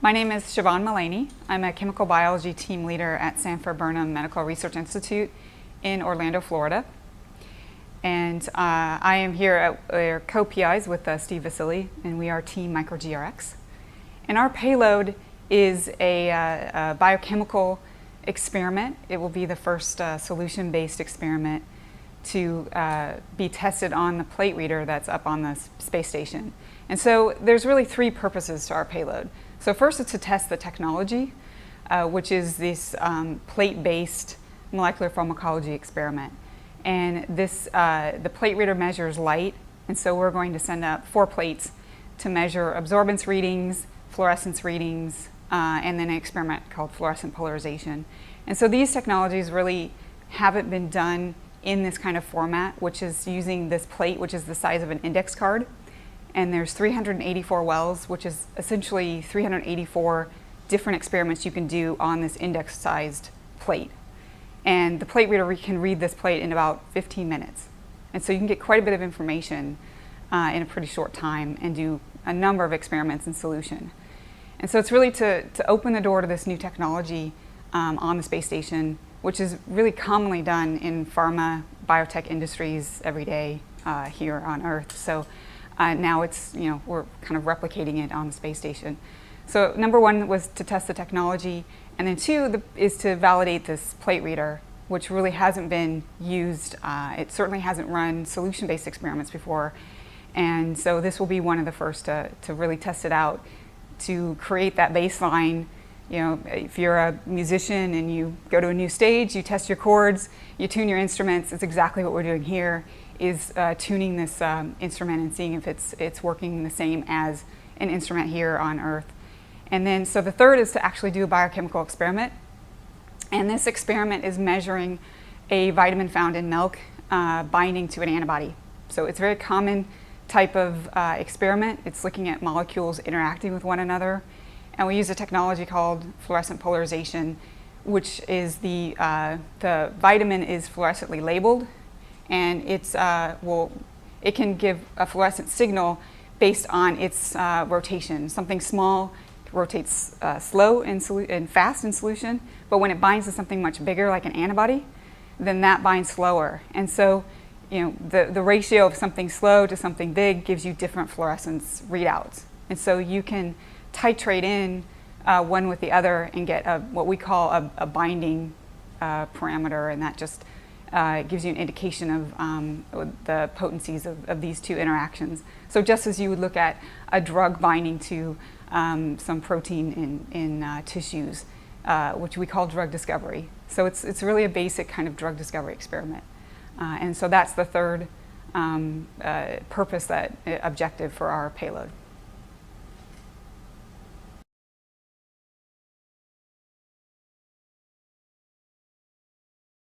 My name is Siobahn Malany. I'm a chemical biology team leader at Sanford Burnham Medical Research Institute in Orlando, Florida. And I am here at co-PIs with Steve Vasili, and we are Team gRx. And our payload is a biochemical experiment. It will be the first solution-based experiment to be tested on the plate reader that's up on the space station. And so there's really three purposes to our payload. So first is to test the technology, which is this plate-based molecular pharmacology experiment. And this, the plate reader measures light, and so we're going to send up 4 plates to measure absorbance readings, fluorescence readings, and then an experiment called Fluorescent Polarization. And so these technologies really haven't been done in this kind of format, which is using this plate, which is the size of an index card. And there's 384 wells, which is essentially 384 different experiments you can do on this index-sized plate. And the plate reader can read this plate in about 15 minutes. And so you can get quite a bit of information in a pretty short time and do a number of experiments in solution. And so it's really to open the door to this new technology on the space station, which is really commonly done in pharma, biotech industries every day here on Earth. So now it's, we're kind of replicating it on the space station. So number 1 was to test the technology, and then 2 is to validate this plate reader, which really hasn't been used. It certainly hasn't run solution-based experiments before, and so this will be one of the first to really test it out, to create that baseline. If you're a musician and you go to a new stage, you test your chords, you tune your instruments. It's exactly what we're doing here, is tuning this instrument and seeing if it's working the same as an instrument here on Earth. And then, so the third is to actually do a biochemical experiment. And this experiment is measuring a vitamin found in milk binding to an antibody. So it's a very common type of experiment. It's looking at molecules interacting with one another. And we use a technology called fluorescent polarization, which is the vitamin is fluorescently labeled, and it can give a fluorescent signal based on its rotation. Something small rotates slow and fast in solution, but when it binds to something much bigger, like an antibody, then that binds slower. And so, the ratio of something slow to something big gives you different fluorescence readouts. And so you can titrate in one with the other and get what we call a binding parameter, and that just gives you an indication of the potencies of these two interactions. So just as you would look at a drug binding to some protein in tissues, which we call drug discovery. So it's really a basic kind of drug discovery experiment. And so that's the third purpose, objective for our payload.